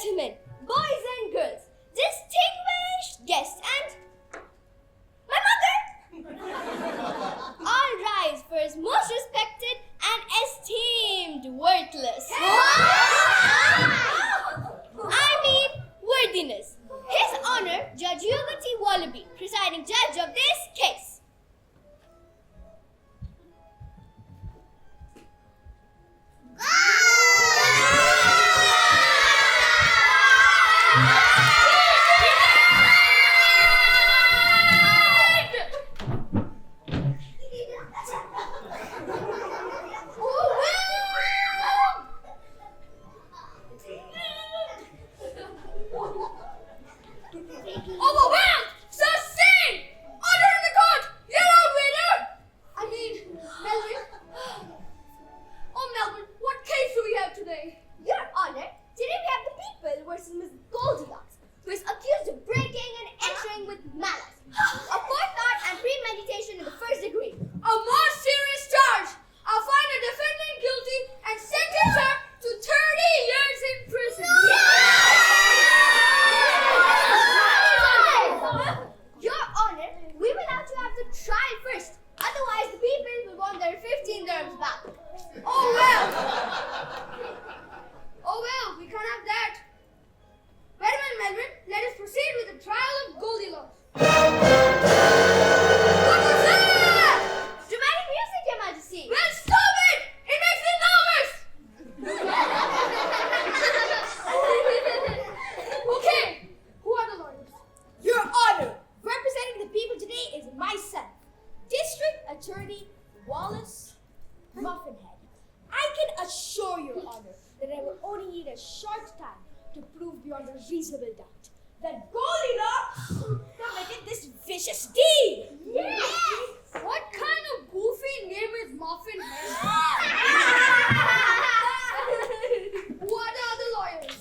gentlemen, boys and girls, distinguished guests, and my mother! All rise for his most respected and esteemed worthless. I mean, worthiness. His Honor, Judge Hugo T. Wallaby, presiding judge of this case. Your Honor, today we have the people versus Miss Goldilocks, who is accused of breaking and entering with malice, a forethought and premeditation in the first degree. A more serious charge! I'll find the defendant guilty and sentence her to 30 years in prison. Your Honor, we will have to have the trial first. Otherwise, the people will want their 15 dirhams back. Oh well, we can't have that. Very well, Melvin, let us proceed with the trial of Goldilocks. What was that? Dramatic music, Your Majesty. Well, stop it! It makes me nervous! Okay, who are the lawyers? Your Honor, representing the people today is myself, District Attorney Wallace Muffinhead. I can assure Your Honor that I will only need a short time to prove beyond a reasonable doubt that Goldilocks committed this vicious deed. Yes! What kind of goofy name is Muffin Head? Who are the other lawyers?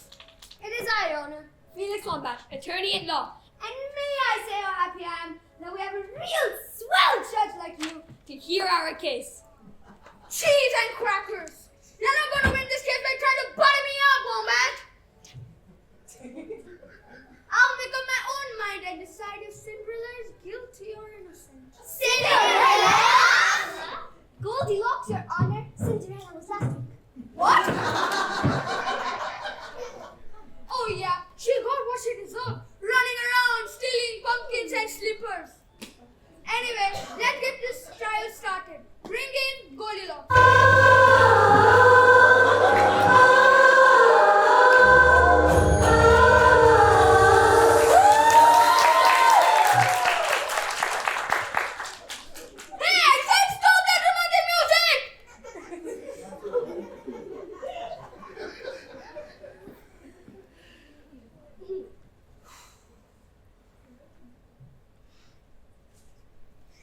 It is I, Your Honor, Felix Wombat, Attorney at Law. and may I say how happy I am that we have a real swell judge like you. To hear our case. Cheese and crackers! You're not gonna win this case by trying to butter me up, Wombat! I'll make up my own mind and decide if Cinderella is guilty or innocent. Cinderella! Goldilocks, Your Honor. Cinderella was last week. What? Oh yeah, she got what she deserved. Running around, stealing pumpkins and slippers. Anyway, let's get this trial started. Bring in Goldilocks. Hey, I said stop that dramatic music!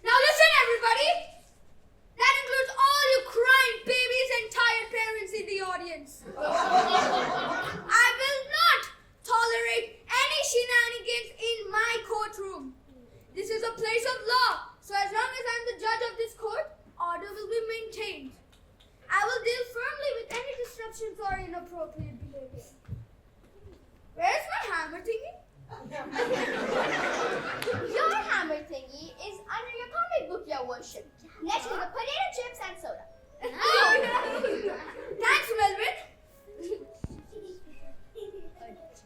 Now listen, everybody! That includes all you crying babies and tired parents in the audience. I will not tolerate any shenanigans in my courtroom. This is a place of law, so as long as I'm the judge of this court, order will be maintained. I will deal firmly with any disruptions or inappropriate behavior. Where's my hammer thingy? Your hammer thingy is under your comic book, Your Worship. Next to the potato chips and soda. Oh! Thanks, Melvin.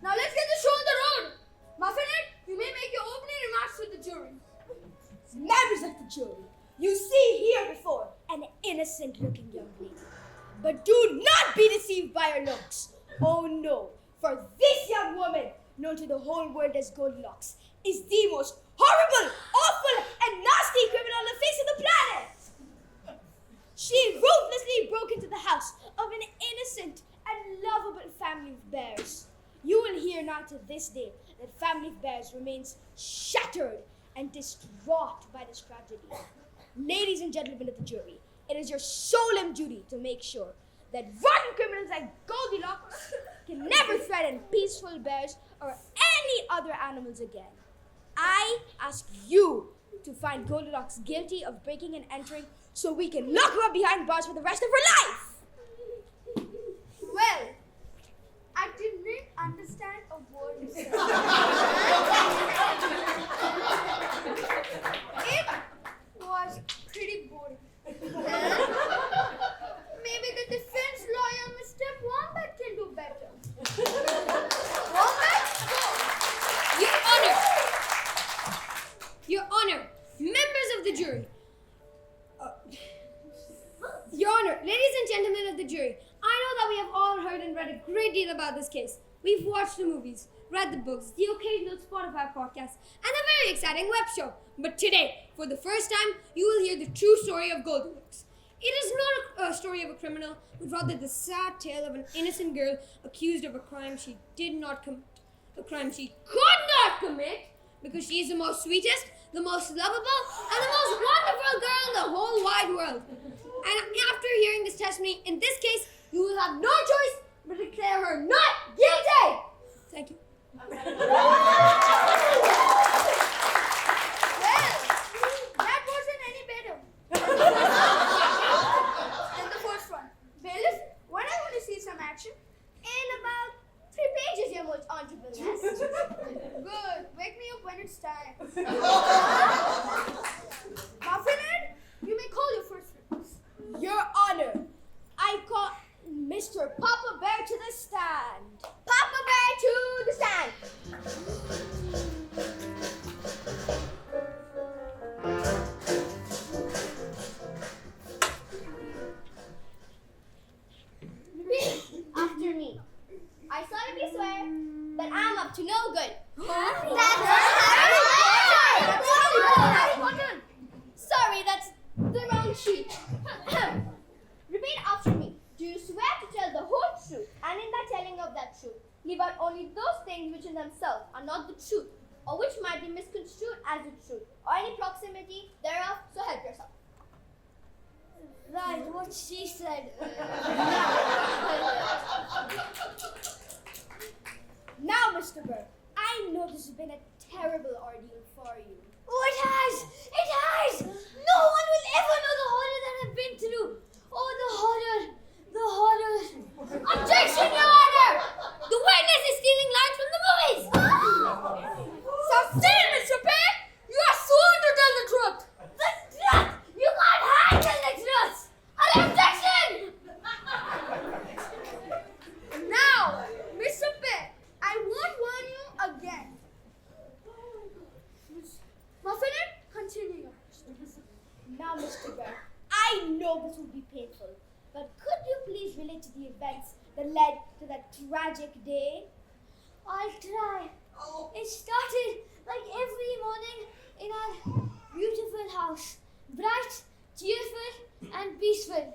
Now let's get the show on the road. Muffinhead, you may make your opening remarks with the jury. Members of the jury, you see here before an innocent-looking young lady. But do not be deceived by her looks. Oh no, for this young woman, known to the whole world as Goldilocks, is the most horrible, awful, and nasty criminal on the face of the planet. She ruthlessly broke into the house of an innocent and lovable family of bears. You will hear now to this day that family of bears remains shattered and distraught by this tragedy. Ladies and gentlemen of the jury, it is your solemn duty to make sure that rotten criminals like Goldilocks can never threaten peaceful bears or any other animals again. I ask you to find Goldilocks guilty of breaking and entering so we can lock her up behind bars for the rest of her life. Well, I didn't understand jury, I know that we have all heard and read a great deal about this case. We've watched the movies, read the books, the occasional Spotify podcast, and a very exciting web show. But today, for the first time, you will hear the true story of Goldilocks. It is not a story of a criminal, but rather the sad tale of an innocent girl accused of a crime she did not commit. A crime she could not commit because she is the most sweetest, the most lovable, and the most wonderful girl in the whole wide world. And after hearing this testimony, in this case, you will have no choice but to declare her not guilty. Thank you. Well, that wasn't any better. And the first one. Bailiff, when I want to see some action? In about 3 pages, your most honorable majesty. Good. Wake me up when it's time. Muffin, you may call your first witness. Your Honor, I call Mr. Papa Bear to the stand. Papa Bear to the stand. Repeat after me. I solemnly swear that I'm up to no good. That's Harry Potter. Sorry, that's the wrong sheet. Repeat after me. Do you swear to tell the whole truth, and in the telling of that truth, leave out only those things which in themselves are not the truth, or which might be misconstrued as the truth, or any proximity thereof, so help yourself. Right, what she said. Now, Mr. Burke, I know this has been a terrible ordeal for you. Oh, it has! It has! No one will ever know the horror that I've been through. Oh, the horror! The horror! Objection, Your Honor! The witness is stealing lines from the movies! Sustain, Mr. Bear! You are sworn to tell the truth! The truth! You can't handle the truth! An objection! Now, Mr. Bear, I won't warn you again. Muffin, continue. Now, Mr. Burke, I know this will be painful, but could you please relate to the events that led to that tragic day? I'll try. It started like every morning in our beautiful house. Bright, cheerful, and peaceful.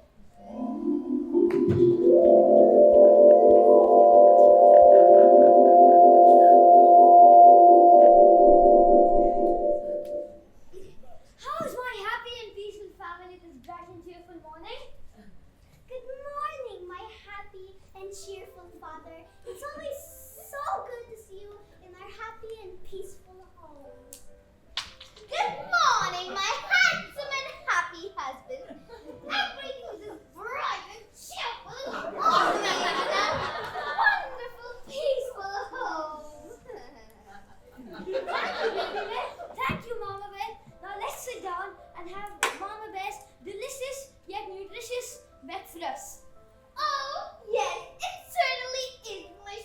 How's my happy and peaceful family this bright and cheerful morning? Good morning, my happy and cheerful father. It's always so good to see you in our happy and peaceful home. Good morning, my handsome and happy husband. Everything is bright and cheerful and awesome in that wonderful, peaceful home. Thank you, Mama Bear. Now let's sit down and have Mama Bear's delicious yet nutritious breakfast. Oh, yes, it certainly is, my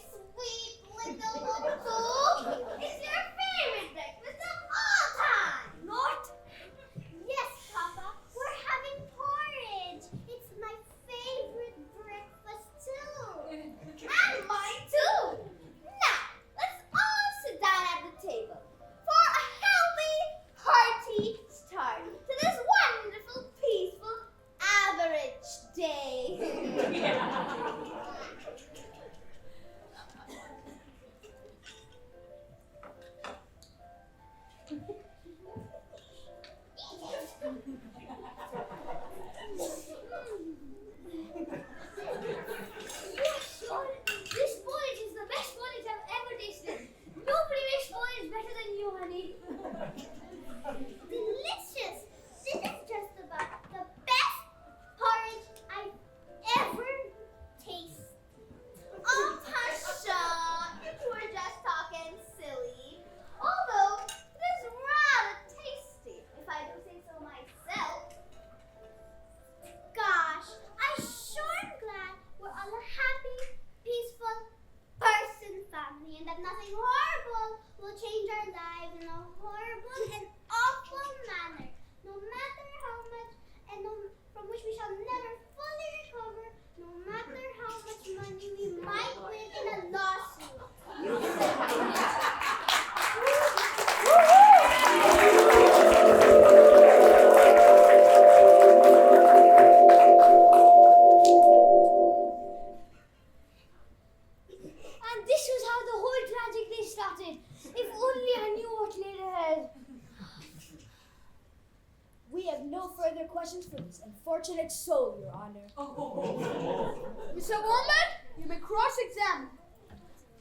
Mr. Woman, you may cross-examine.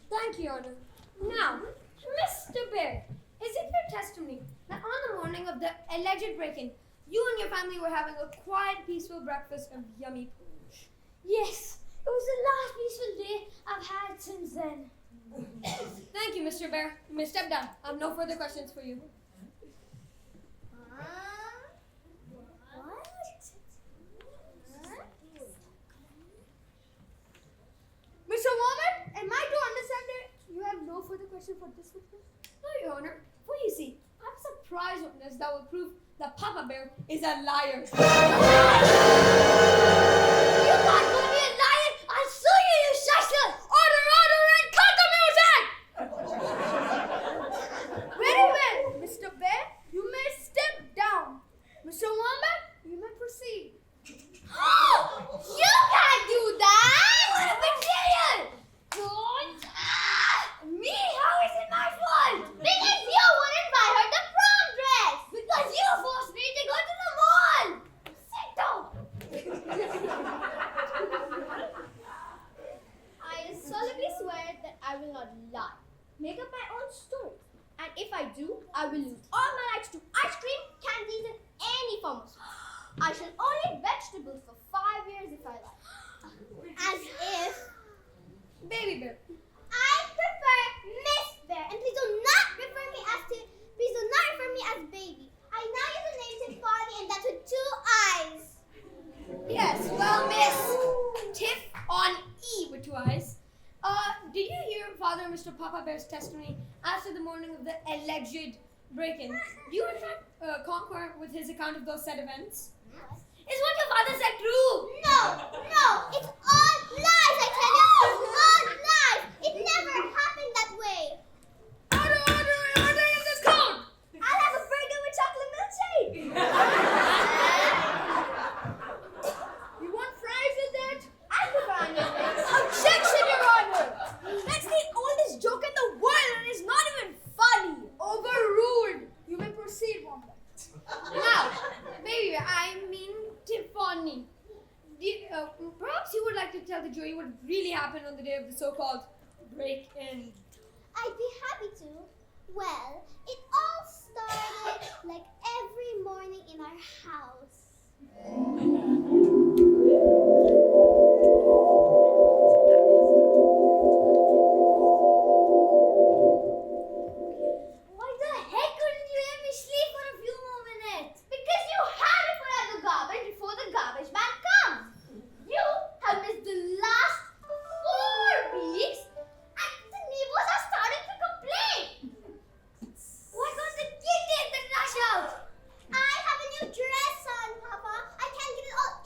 Thank you, Your Honor. Now, Mr. Bear, is it your testimony that on the morning of the alleged break-in, you and your family were having a quiet, peaceful breakfast of yummy porridge? Yes, it was the last peaceful day I've had since then. Thank you, Mr. Bear. You may step down. I have no further questions for you. Mr. Woman, am I to understand that you have no further question for this witness? No, Your Honor. For you see, I'm a surprise witness that will prove that Papa Bear is a liar. You can't call me a liar! I'll sue you, you shusher! Order, and cut the music! Very well, Mr. Bear. You may step down. Mr. Woman, you may proceed. You can't do that! What a betrayal! Don't! Me? How is it my fault? Because you wouldn't buy her the prom dress! Because you forced me to go to the mall! Sit down! I solemnly swear that I will not lie, make up my own story, and if I do, I will lose all my rights to ice cream, candies, and any form of sweets. I shall only eat vegetables for 5 years if I like. As if Baby Bear. I prefer Miss Bear, and please do not refer me as baby. I now use the name Tiffany, and that's with 2 eyes. Yes, well, Miss Tiff on E with 2 eyes. Did you hear Father Mr. Papa Bear's testimony as to the morning of the alleged break-in? Do you in fact concur with his account of those said events? Is what your father said true? No, it's all lies, I tell you. All lies. It never happened that way. Order in this court! I'll have a burger with chocolate milkshake. You want fries with that? I prefer onion rings. Objection, Your Honor! That's the oldest joke in the world and it's not even funny. Overruled. You may proceed, Woman. Now, baby, I mean Tiffany. Perhaps you would like to tell the jury what really happened on the day of the so-called break-in. I'd be happy to. Well, it all started like every morning in our house. Why the heck couldn't you let me sleep for a few more minutes? Because you had to put out the garbage before the garbage man comes. You have missed the last 4 weeks and the neighbors are starting to complain. What was the kid did that rush out? I have a new dress on, Papa. I can't get it all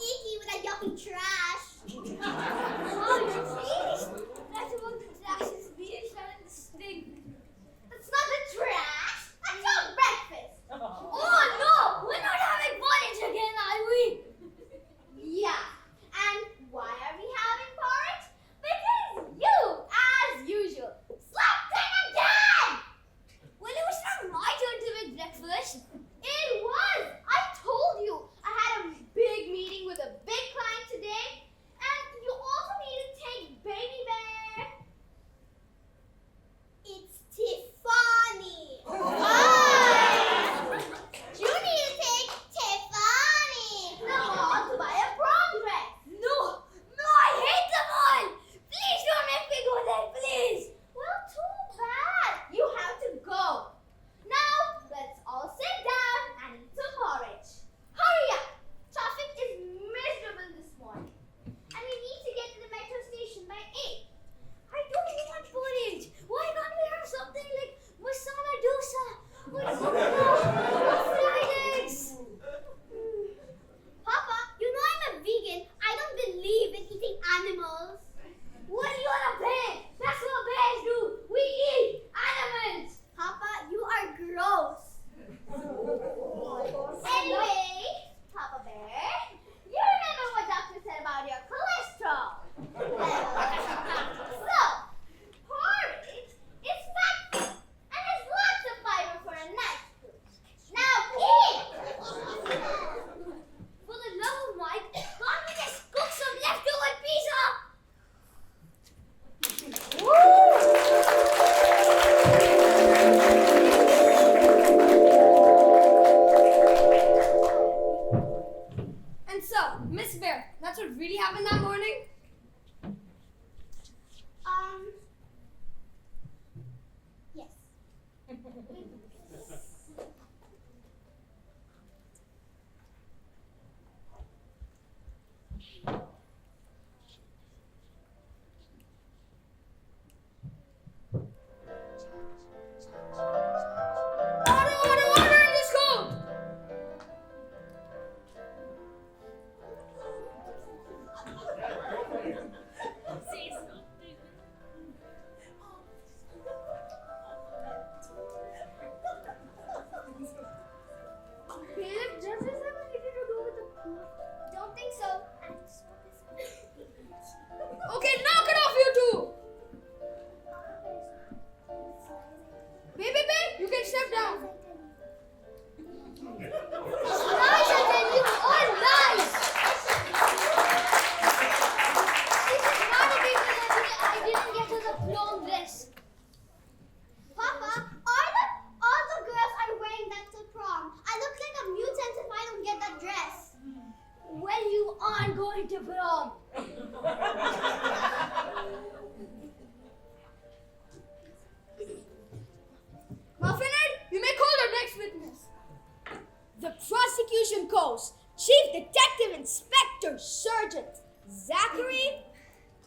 jury,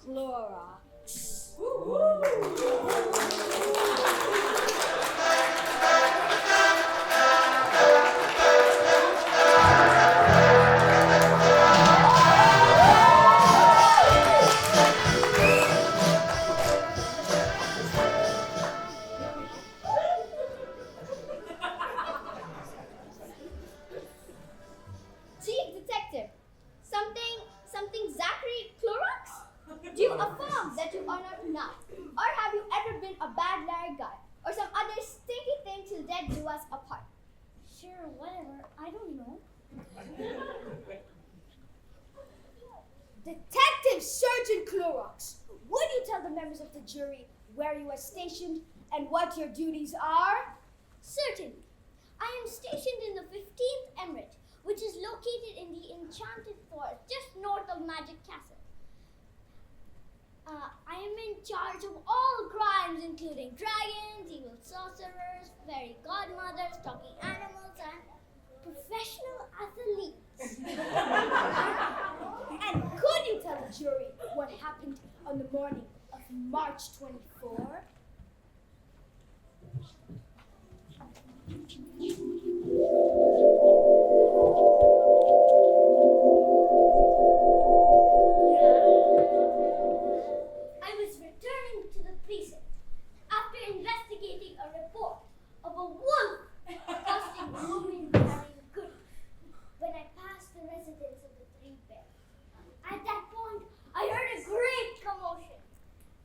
Clorox. Chief Detective, something Zachary Clorox? Do you affirm that you are not now? Or have you ever been a bad Larry guy? Or some other stinky thing till death do us apart? Sure, whatever. I don't know. Detective Sergeant Clorox, would you tell the members of the jury where you are stationed and what your duties are? Certainly. I am stationed in the 15th Emirate, which is located in the Enchanted Forest, just north of Magic Castle. I am in charge of all crimes, including dragons, evil sorcerers, fairy godmothers, talking animals, and professional athletes. And could you tell the jury what happened on the morning of March 24? I was returning to the precinct after investigating a report of a wolf busting women carrying goodies when I passed the residence of the three bears. At that point, I heard a great commotion.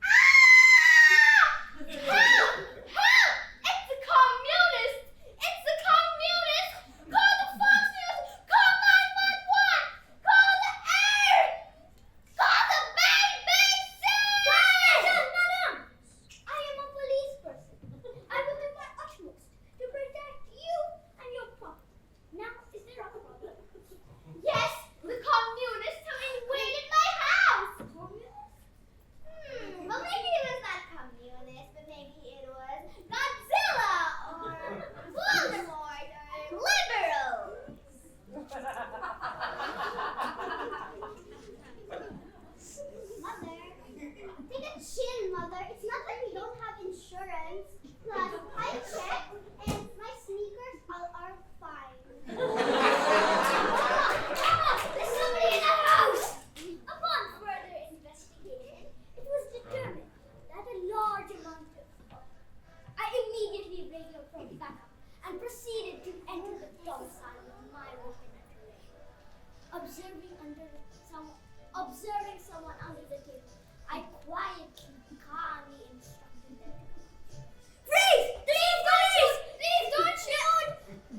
Ah! Help! Help! It's the communists! It's the communists! Call the Fox News! Call 911! Call the air! Call the BBC! Madam! I am a police person. I will do my utmost to protect you and your property. Now, is there a problem? Yes, the communists have invaded my house! Communists? Well, maybe it was not communist, but maybe it was Godzilla or Voldemort or liberals. Mother, take a chill, Mother. It's not like we don't have insurance. Plus, I checked and my sneakers are fine. Mama, there's somebody in the house! Upon further investigation, it was determined that a large amount of I immediately radioed for backup and proceeded to enter the domicile of my lieutenant. Observing someone under the table, I quietly, calmly instructed them to freeze! Please don't shoot!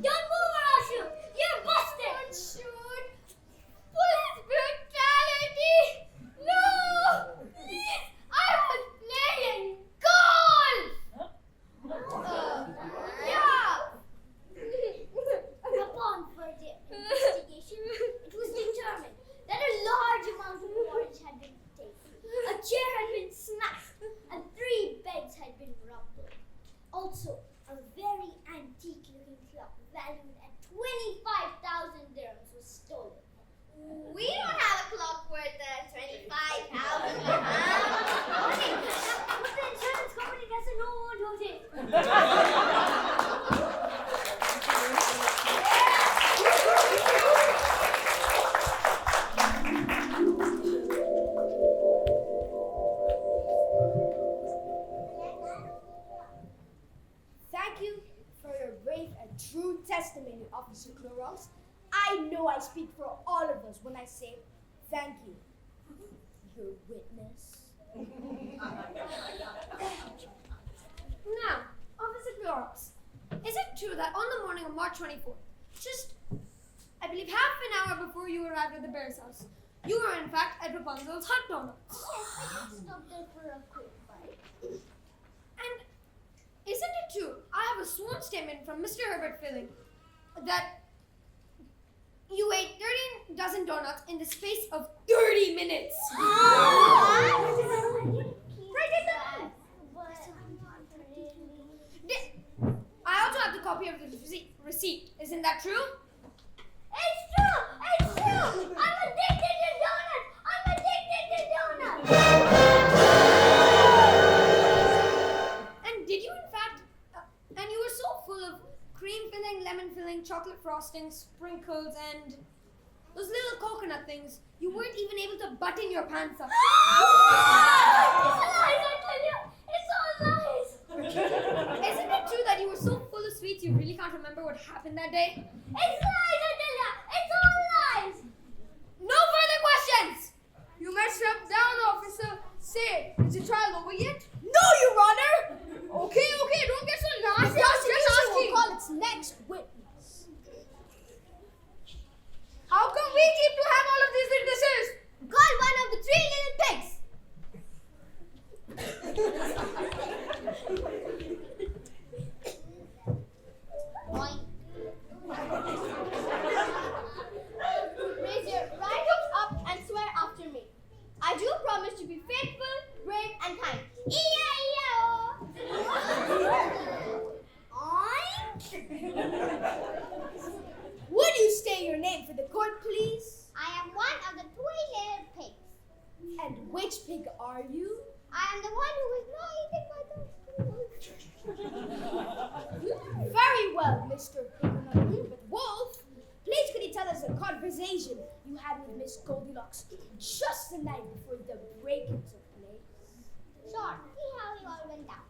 Don't move or I'll shoot! You're busted! Don't shoot! Police brutality! No! Please! I was playing golf! Yeah! Upon further investigation, it was determined that a large amount of porridge had been taken, a chair had been smashed, and 3 beds had been rumbled. Also, a very antique-looking clock valued at 25,000 dirhams was stolen. We don't have a clock worth 25,000 Okay, but the insurance company doesn't know about it. Thank you for your brave and true testimony, Officer Clorox. I know I speak for all of us when I say thank you, your witness. Now, Officer Clorox, is it true that on the morning of March 24th, just, I believe, half an hour before you arrived at the bear's house, you were in fact at Rapunzel's hot donuts? Yes, I did stop there for a quick bite. And isn't it true, I have a sworn statement from Mr. Herbert Filling, that you ate 13 dozen donuts in the space of 30 minutes. I also have the copy of the receipt. Isn't that true? It's true! It's true! I'm addicted to donuts! I'm addicted to donuts! sprinkles and those little coconut things, you weren't even able to button your pants up. It's lies, I tell you. It's all lies. Isn't it true that you were so full of sweets you really can't remember what happened that day? It's lies, I tell you. It's all lies. No further questions! You may step down, officer. Say, is the trial over yet? No, Your Honor! Okay, don't get so The nasty. prosecution Just will asking. call its next witness. How come we keep to have all of these witnesses? Call one of the 3 little pigs. Boing. Raise your right hooks up and swear after me. I do promise to be faithful, brave, and kind. E-I-E-I-O. Would you state your name for the court, please? I am one of the 3 little pigs. And which pig are you? I am the one who is not eating my dog. Very well, Mr. Pig Wolf. Please could you tell us a conversation you had with Miss Goldilocks just the night before the break-in took place? Sure, see how it all went down.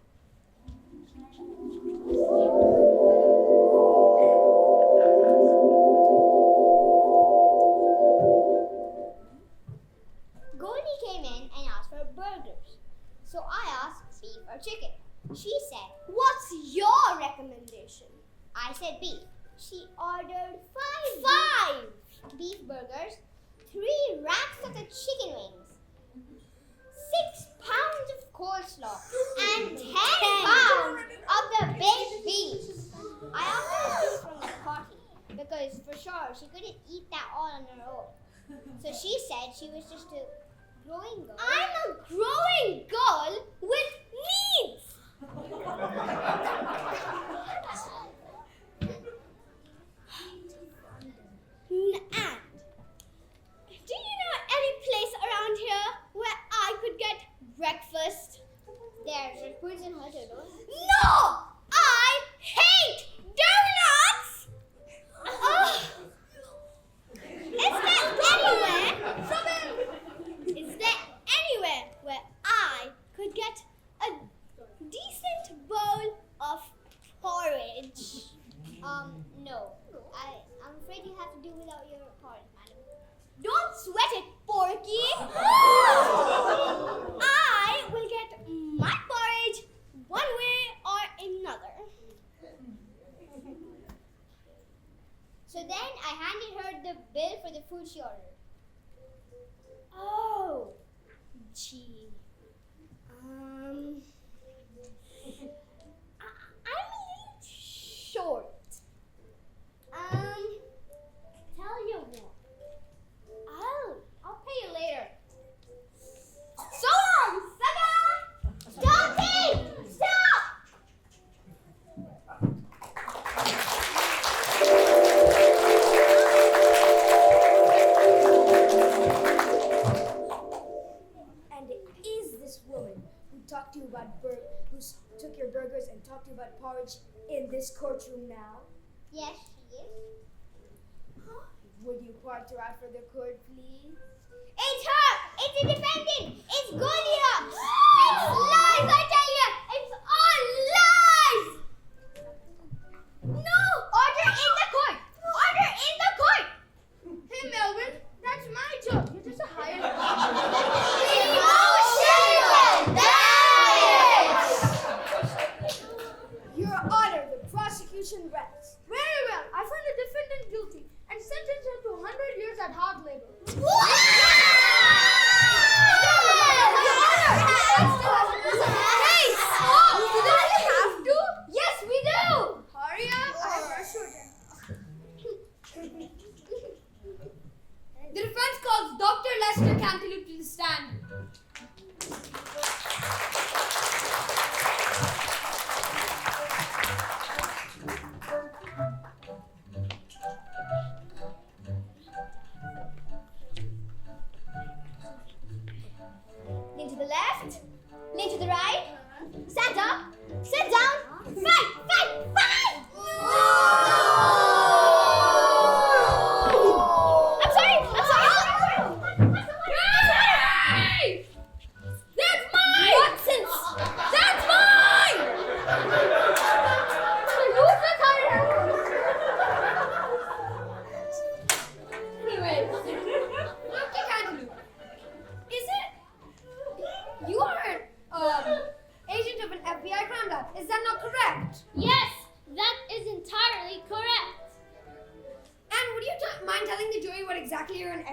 Goldie came in and asked for burgers. So I asked beef or chicken. She said, "What's your recommendation?" I said beef. She ordered 5 beef burgers, 3 racks of the chicken wings, 6 pounds of coleslaw, and 10 pounds of the baked beans. I offered her food from the party because for sure she couldn't eat that all on her own. So she said she was just a growing girl. I'm a growing girl with needs! And do you know any place around here where I could get breakfast? There's a prison hotel. No! I hate donuts! Is there anywhere where I could get a decent bowl of porridge? No. I'm afraid you have to do without your porridge, madam. Don't sweat it, Porky! I will get my porridge one way or another. So then I handed her the bill for the food she ordered. Oh, gee. I'm a little short. Tell you what. I'll pay you later. So long, sucker! Stop it! Stop! And it is this woman who talked to you about took your burgers and talked to you about porridge in this courtroom now? Yes, she is. Would you point her out for the court, please? It's her! It's the defendant! It's Goldilocks! It's lies, I tell you! It's all lies! No! Order in the court! Order in the court! Hey, Melvin, that's my job. You're just a hired Your Honor, the prosecution rests. Very well. I find the defendant guilty and sentence her to 100 years at hard labor. Hey! Stop! Do they really have to? Yes, we do! Hurry up. I have a shooting. The defense calls Dr. Lester Cantaloupe to the stand. Lean to the left, lean to the right, stand up, sit down, fight, fight, fight! No!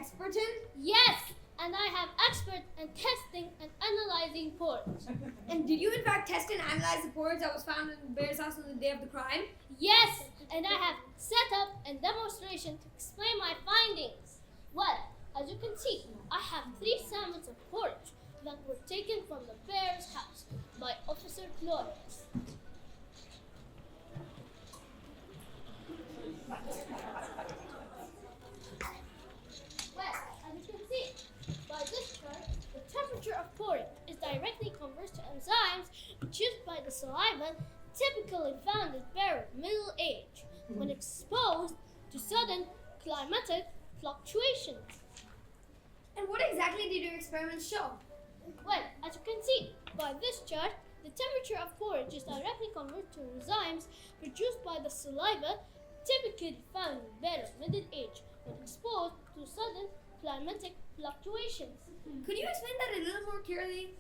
expert in? Yes, and I have expert in testing and analyzing porridge. And did you in fact test and analyze the porridge that was found in the bear's house on the day of the crime? Yes, and I have set up a demonstration to explain my findings. Well, as you can see, I have 3 samples of porridge that were taken from the bear's house by Officer Flores. Well, as you can see, by this chart, the temperature of porridge is directly converted to enzymes produced by the saliva typically found in bear middle age when exposed to sudden climatic fluctuations. And what exactly did your experiments show? Well, as you can see by this chart, the temperature of porridge is directly converted to enzymes produced by the saliva typically found in bear middle age when exposed to sudden climatic fluctuations. Could you explain that a little more clearly?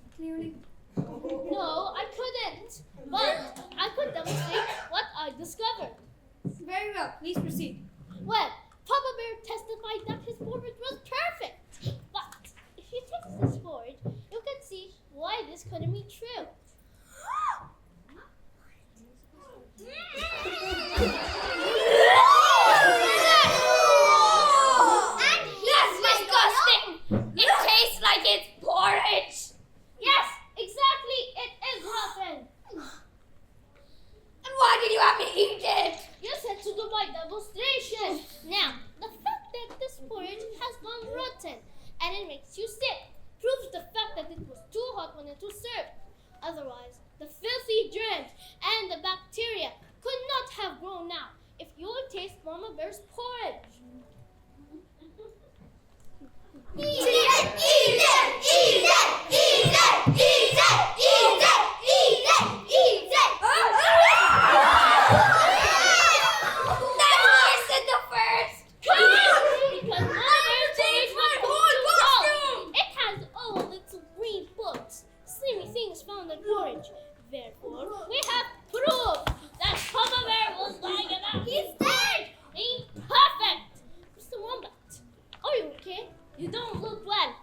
No, I couldn't, but I could demonstrate what I discovered. Very well, please proceed. Well, Papa Bear testified that his porridge was perfect. But if you taste this porridge, you can see why this couldn't be true. And That's disgusting! It tastes like it's porridge! Yes, exactly, it is rotten. And why did you have me eat it? You said to do my demonstration. Now, the fact that this porridge has gone rotten and it makes you sick proves the fact that it was too hot when it was served. Otherwise, the filthy germs and the bacteria could not have grown out if you would taste Mama Bear's porridge. eat it, eat it, eat it, eat it, eat it, eat it, eat it, eat it. That's worse than the first! Because Mama Bear's porridge was too cold. It has all little green bugs, slimy things found in porridge. Therefore, we have proof that Papa Bear was lying about his porridge being perfect. Mr. Wombat, are you okay? You don't look well.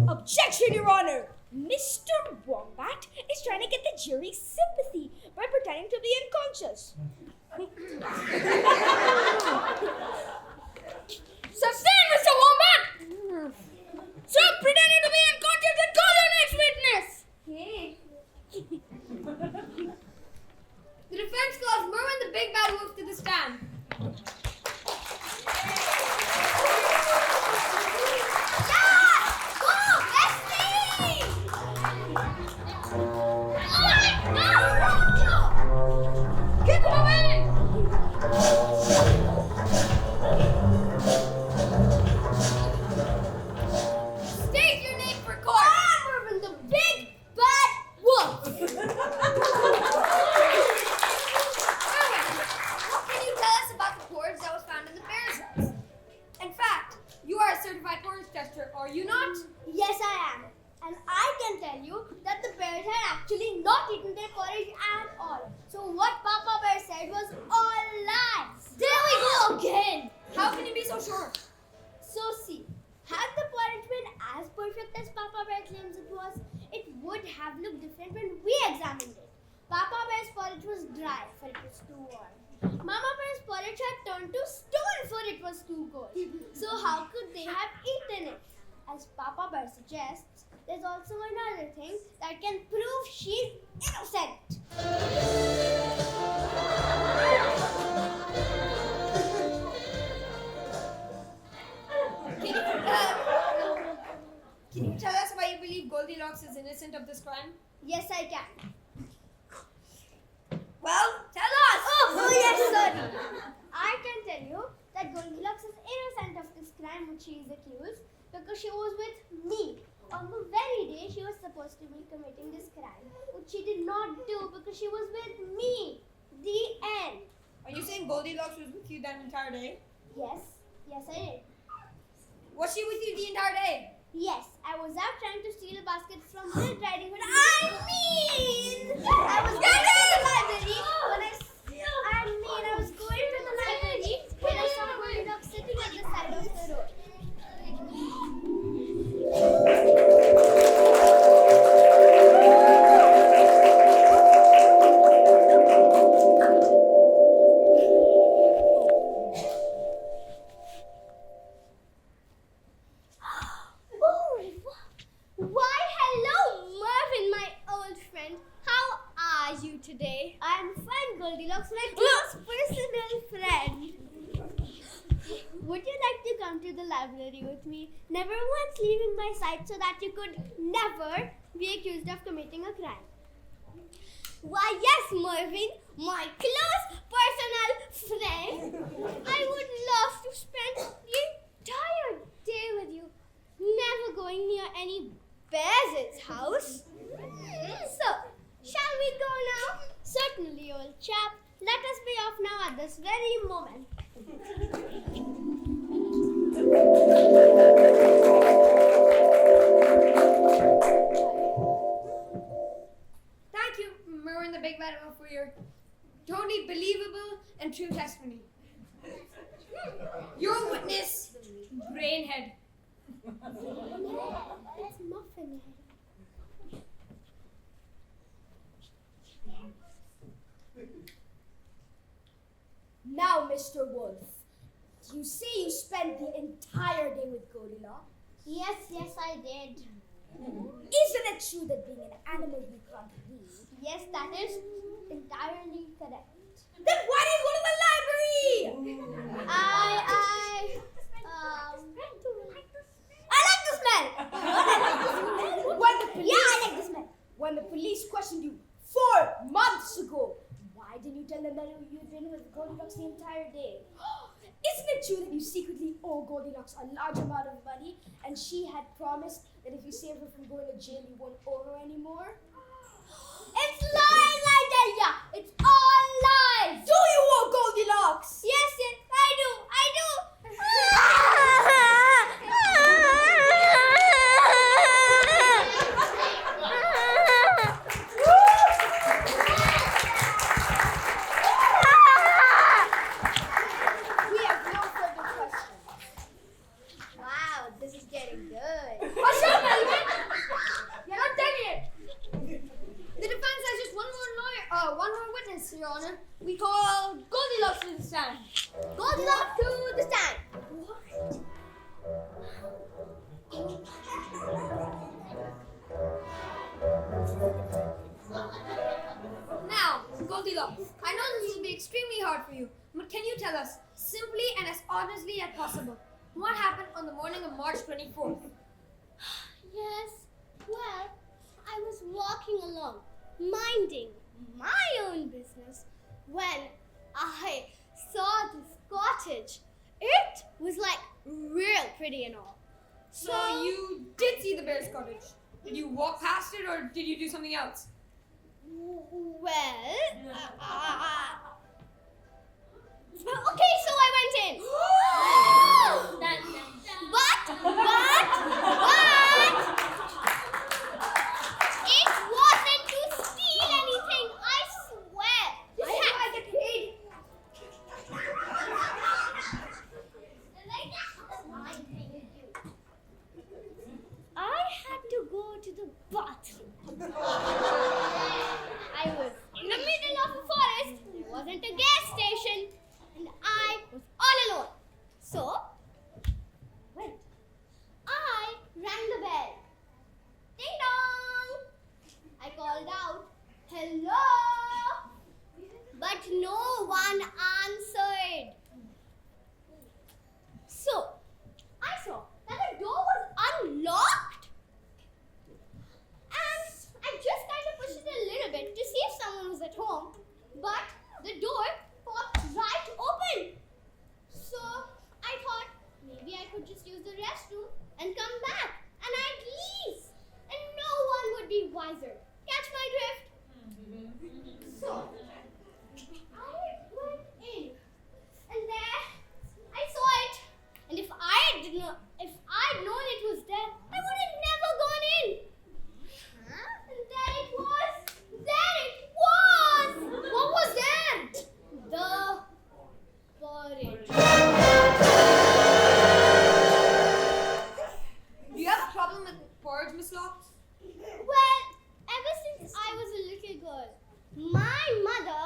Objection, Your Honor! Mr. Wombat is trying to get the jury's sympathy by pretending to be unconscious. Sustain, Mr. Wombat! Stop pretending to be unconscious and call your next witness! Hey. The defense calls Merwin the Big Bad Wolf to the stand. Keep moving! State your name for court! I'm Mervin the Big Bad Wolf. Merwin, what can you tell us about the porridge that was found in the bear's house? In fact, you are a certified porridge tester, are you not? Yes, I am. And I can tell you that the bears had actually not eaten their porridge at all. So what Papa Bear said was all lies. There we go again! How can you be so sure? So see, had the porridge been as perfect as Papa Bear claims it was, it would have looked different when we examined it. Papa Bear's porridge was dry, for it was too warm. Mama Bear's porridge had turned to stone, for it was too cold. So how could they have eaten it? As Papa Bear suggests, there's also another thing that can prove she's innocent. Can you tell us why you believe Goldilocks is innocent of this crime? Yes, I can. Well, tell us! Oh yes, sorry. I can tell you that Goldilocks is innocent of this crime which she is accused because she was with me on the very day she was supposed to be committing this crime, which she did not do because she was with me. The end. Are you saying Goldilocks was with you that entire day? Yes, yes I did. Was she with you the entire day? Yes, I was out trying to steal a basket from Red Riding Hood. I was going to the library when I was going to the library when rivalry with me, never once leaving my side so that you could never be accused of committing a crime. Why, yes, Mervyn, my close personal friend. I would love to spend the entire day with you, never going near any bear's house. So, shall we go now? Certainly, old chap. Let us be off now at this very moment. Thank you, Merwin the Big Bad Wolf, for your totally believable and true testimony. Your witness, Brainhead. It's Muffin Head. Now, Mr. Wolf, you say you spent the entire day with Goldilocks. Yes, I did. Isn't it true that being an animal you can't read? Yes, that is entirely correct. Then why do you go to the library? I like the smell. Yeah, I like the smell. When the police questioned you 4 months ago, why didn't you tell them that you'd been with Goldilocks the entire day? Isn't it true that you secretly owe Goldilocks a large amount of money and she had promised that if you save her from going to jail, you won't owe her anymore? It's lies, I tell ya. It's all lies. Do you owe Goldilocks? Yes, I do. We have no further questions. Wow, this is getting good. Hush up, Melvin! You're not done yet. The defense has just one more witness, Your Honor. We call Goldilocks to the stand. Goldilocks to the stand. Now, Goldilocks, I know this will be extremely hard for you, but can you tell us, simply and as honestly as possible, what happened on the morning of March 24th? Yes, well, I was walking along, minding my own business, when I saw this cottage. It was like real pretty and all. So you did see the bear's cottage. Did you walk past it or did you do something else? Well, okay, so I went in. But, it wasn't to steal anything, I swear. I get paid. I had to go to the bathroom. I was in the middle of a forest, it wasn't a gas station, and I was all alone. So, went. I rang the bell. Ding dong! I called out, hello! But no one answered. So, I saw that the door was unlocked. And I just kind of pushed it a little bit to see if someone was at home. But the door popped right open. So I thought maybe I could just use the restroom and come back. And I'd leave. And no one would be wiser. Catch my drift? So I went in. And there I saw it. And if I'd known it was there, I would have never gone in. And there it was! There it was! What was that? The porridge. Do you have a problem with porridge, Miss Locks? Well, ever since I was a little girl, my mother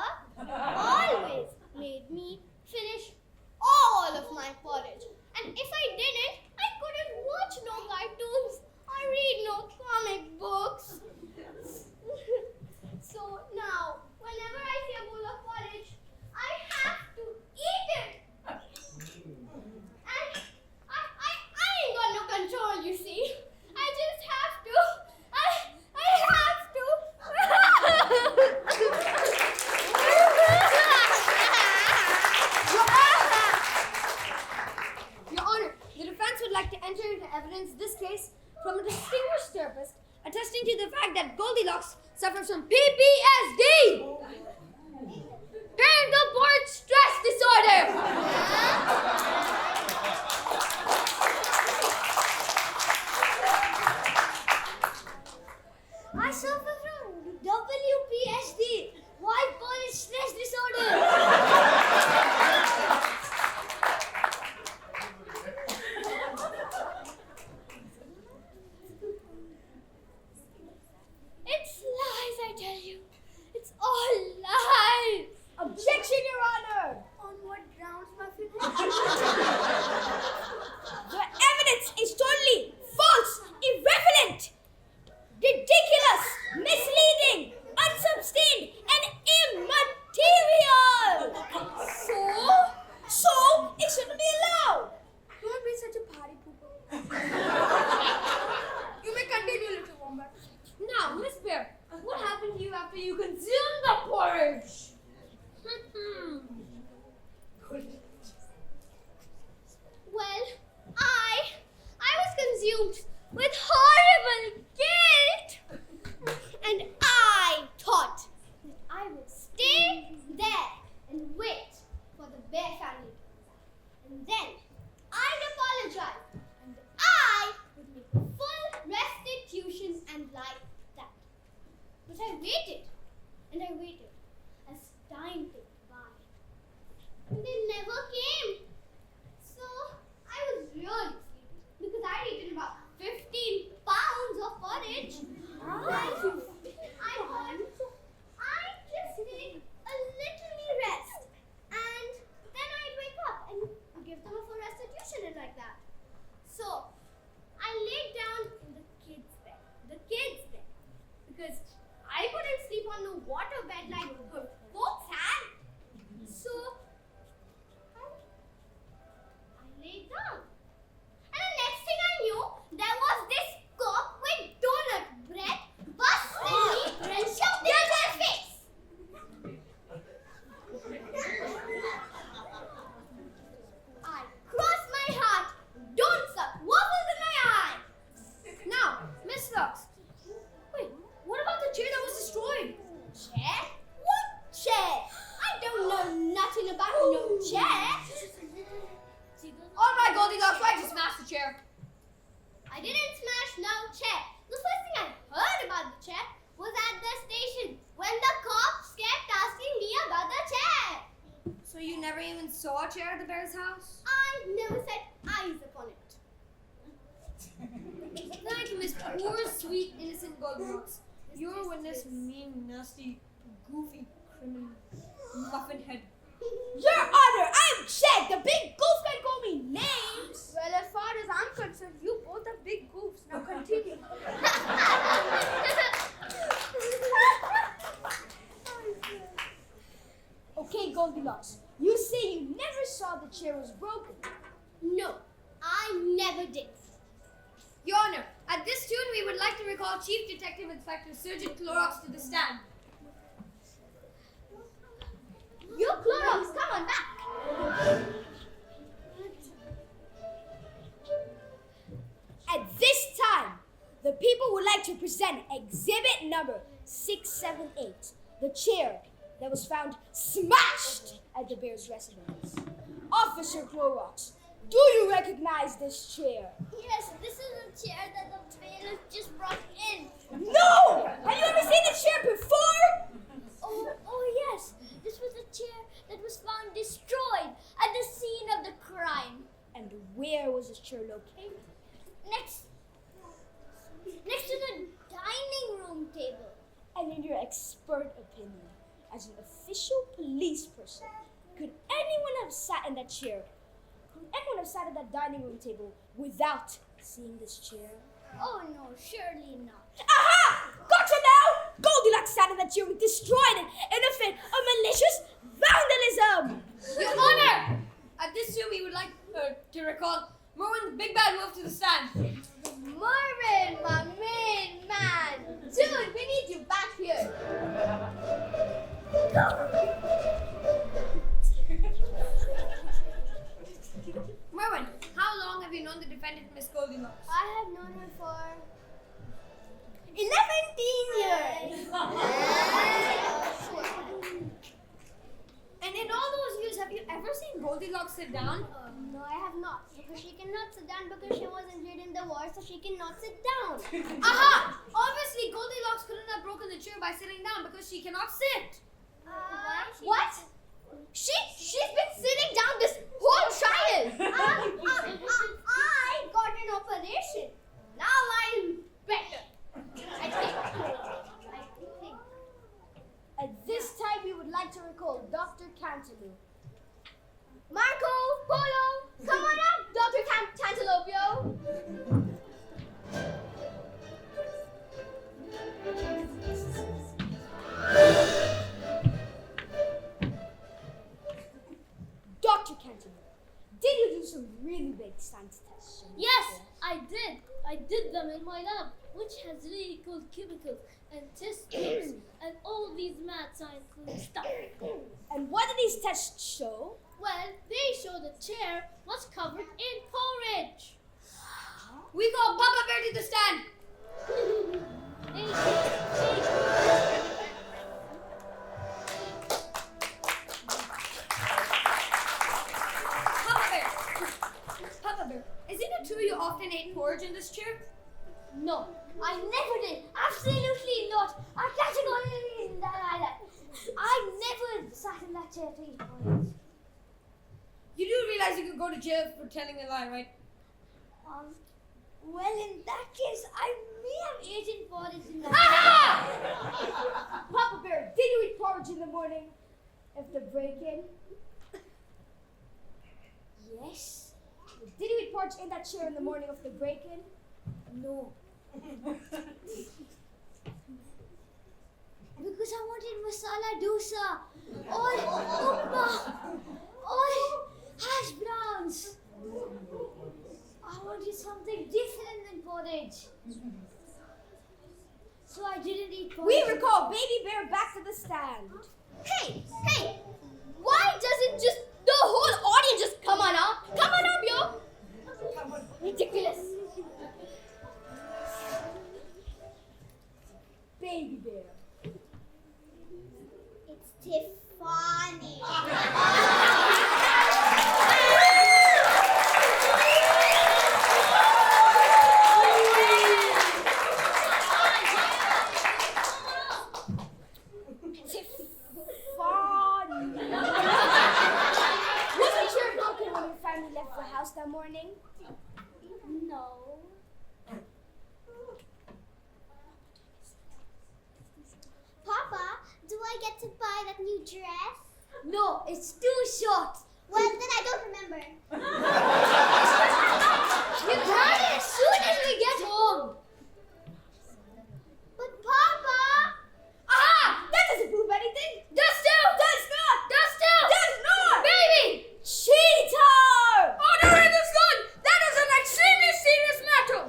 always made me finish all of my porridge. And if I didn't, I couldn't watch no cartoons or read no comic books. So now, whenever I see a bowl of porridge, I have to eat it. And I this case from a distinguished therapist attesting to the fact that Goldilocks suffers from PTSD, parental board stress disorder. I suffer from WPSD, white boy stress disorder. It's lies, I tell you. It's all lies. Objection, Your Honor! On what grounds, Muffin? The evidence is totally false, irrelevant, ridiculous, misleading, unsubstantiated, and immaterial. So it shouldn't be allowed. Don't be such a party pooper. You may continue, little wombat. Now, Miss Bear, what happened to you after you consumed the porridge? Well, I was consumed with horrible guilt. And I thought that I would stay there and wait for the bear family to come back. And then I'd apologize. And I would make full restitution and like that. But I waited. And I waited as time ticked by. And they never came. So I was really sleepy because I'd eaten about 15 pounds of porridge. I just need a little rest. And then I'd wake up and give them a full restitution and like that. So I laid down in the kids' bed. Because I couldn't sleep on no water bed like her folks had. So I laid down. And the next thing I knew, there was this cock with donut bread busting me and shoved it in my face. I crossed my heart. Don't suck waffles in my eye. Now, Miss Lux, wait, what about the chair that was destroyed? Chair? What chair? I don't know nothing about no chair. All right, Goldilocks, why'd you smash the chair? I didn't smash no chair. The first thing I heard about the chair was at the station when the cops kept asking me about the chair. So you never even saw a chair at the bear's house? I never set eyes upon it. Thank you, Miss poor, sweet, innocent Goldilocks. Your witness, mean, nasty, goofy, criminal, muffin head. Your Honor, I object. The big goof can call me names. Well, as far as I'm concerned, you both are big goofs. Now continue. Okay, Goldilocks, you say you never saw the chair was broken. No, I never did. Your Honor, at this tune, we would like to recall Chief Detective Inspector Surgeon Clorox to the stand. You Clorox, come on back. At this time, the people would like to present exhibit number 678, the chair that was found smashed at the bear's residence. Officer Clorox, do you recognize this chair? Yes, this is a chair that the bailiff just brought in. No! Have you ever seen this chair before? Oh yes, this was a chair that was found destroyed at the scene of the crime. And where was this chair located? Next to the dining room table. And in your expert opinion, as an official police person, could anyone have sat in that chair? Could anyone have sat at that dining room table without seeing this chair? Oh no, surely not. Aha! Gotcha now! Goldilocks sat in that chair and destroyed it in a fit of malicious vandalism! Your Honor, at this tune, we would like to recall Merwin the Big Bad Wolf to the stand. Mervin, my main man. Dude, we need you back here. Merwin, how long have you known the defendant, Miss Goldilocks? I have known known her for 11 years. And in all those years, have you ever seen Goldilocks sit down? No, I have not. Because she cannot sit down because she was injured in the war, so she cannot sit down. Aha! Obviously, Goldilocks couldn't have broken the chair by sitting down because she cannot sit. What? She's been sitting down this whole trial. I got an operation. Now I'm better. I think. At this time, we would like to recall Dr. Cantaloupe. Marco, Polo, come on up, Dr. Cantalopio. Dr. Cantaloupe, did you do some really big science tests? Yes, I did. I did them in my lab, which has really cool cubicles and test tubes and all these mad science stuff. And what did these tests show? Well, they show the chair was covered in porridge. We call Papa Bear to the stand. Papa Bear, is it true you often ate porridge in this chair? No, I never did. Absolutely not. I categorically deny that. I never sat in that chair to eat porridge. You do realize you could go to jail for telling a lie, right? Well, in that case, I may have eaten porridge in that Papa Bear, did you eat porridge in the morning of the break-in? Yes. Did you eat porridge in that chair in the morning of the break-in? No. Because I wanted masala dosa or upma or hash browns. I wanted something different than porridge. So I didn't eat porridge. We recall Baby Bear back to the stand. Hey, why doesn't just the whole audience just come on up? Come on up, yo. Ridiculous. Baby Bear. It's Tiffany. Wasn't your broken when your family left the house that morning? No. Papa, do I get to buy that new dress? No, it's too short. Well, then I don't remember. You can as soon as we get home. But Papa! Aha! That doesn't prove anything! Does too! Does not! Does too! Does not! Baby! Cheater! Order in this gun! That is an extremely serious matter!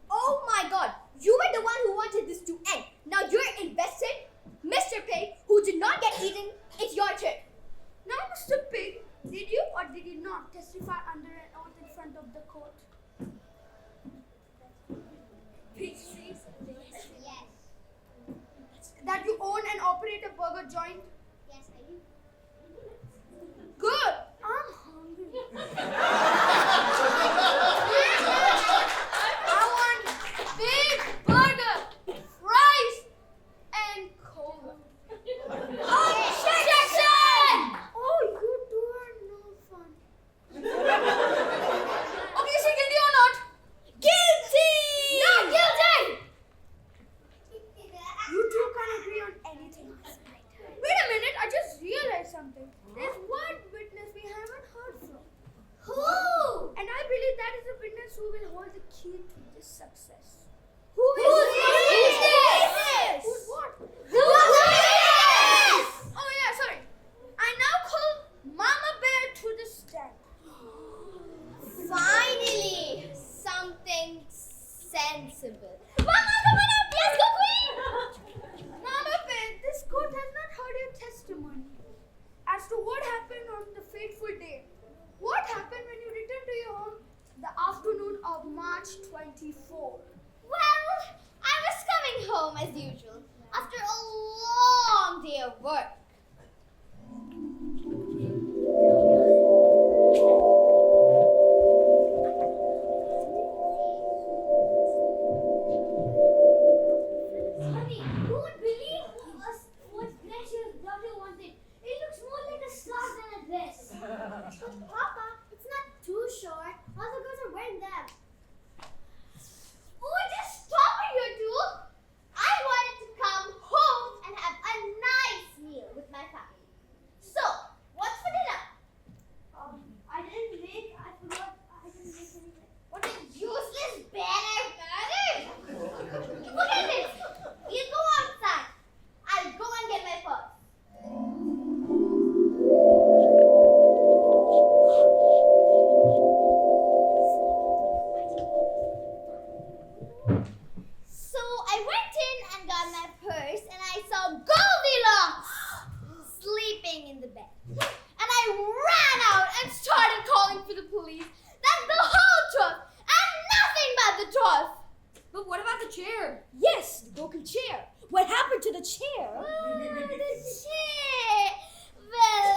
Oh my god, you were the one who wanted this to end. Now you're invested. Mr. Pig, who did not get eaten, it's your turn. Now, Mr. Pig, did you or did you not testify under an oath in front of the court? Page 3. Yes. That you own and operate a burger joint? Yes, I do. Good! I'm hungry. I want big burger, fries, and cola. Objection! Oh, you two are no fun. Okay, is she guilty or not? Guilty! Not guilty! You two can't agree on anything. Wait a minute, I just realized something. There's one witness we haven't heard from. Who? And I believe that is the witness who will hold the key to this success. Who's this? Who's what? Who's this? Oh yeah, sorry. I now call Mama Bear to the stand. Finally, something sensible. Mama, come on up. Let's go, Queen. Mama Bear, this court has not heard your testimony as to what happened on the fateful day. What happened when you returned to your home the afternoon of March 24. Well, I was coming home as usual after a long day of work. Honey, you won't believe what precious daughter wanted. It looks more like a scarf than a dress. But Papa, it's not too short. All the girls are wearing them. Oh, just stop it, you two! I wanted to come home and have a nice meal with my family. So, what's for dinner? I didn't make. I forgot. I didn't make anything. What a useless banner! Look at this! You go outside. I'll go and get my purse. So I went in and got my purse and I saw Goldilocks sleeping in the bed. And I ran out and started calling for the police. That's the whole truth and nothing but the truth. But what about the chair? Yes, the broken chair. What happened to the chair? The chair. Well,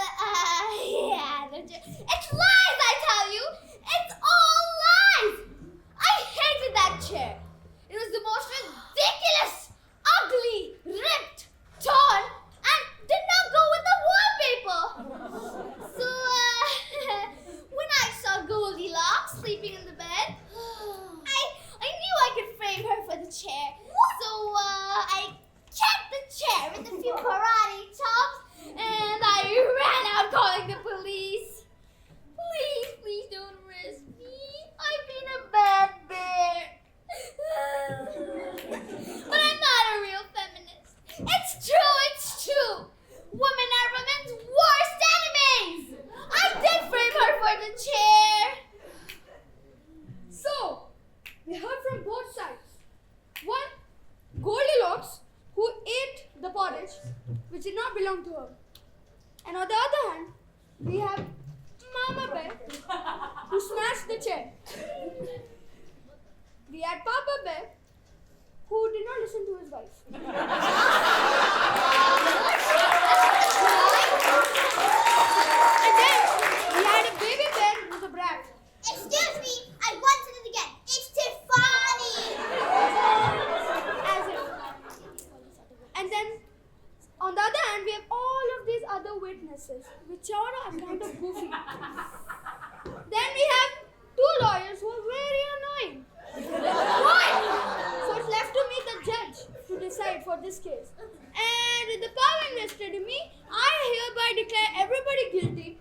yeah, the chair. It's lies, I tell you. It's all lies. I hated that chair. It was the most ridiculous, ugly, ripped, torn, and did not go with the wallpaper. So, when I saw Goldilocks sleeping in the bed, I knew I could frame her for the chair. So, I checked the chair with a few karate chops, and I ran out calling the police. Please don't arrest me. I've been a bad bear. But I'm not a real feminist. It's true. Women are women's worst enemies. I did frame her for the chair. So, we heard from both sides. One, Goldilocks, who ate the porridge, which did not belong to her. And on the other hand, we have Mama Bear, who smashed the chair. We had Papa Bear, who did not listen to his wife. And then we had a baby bear who's a brat. Excuse me, I want to do it again. It's Tiffany. As if. And then, on the other hand, we have all of these other witnesses, which are kind of goofy. Then we have two lawyers who are very annoying. Why? So it's left to me, the judge, to decide for this case. And with the power invested in me, I hereby declare everybody guilty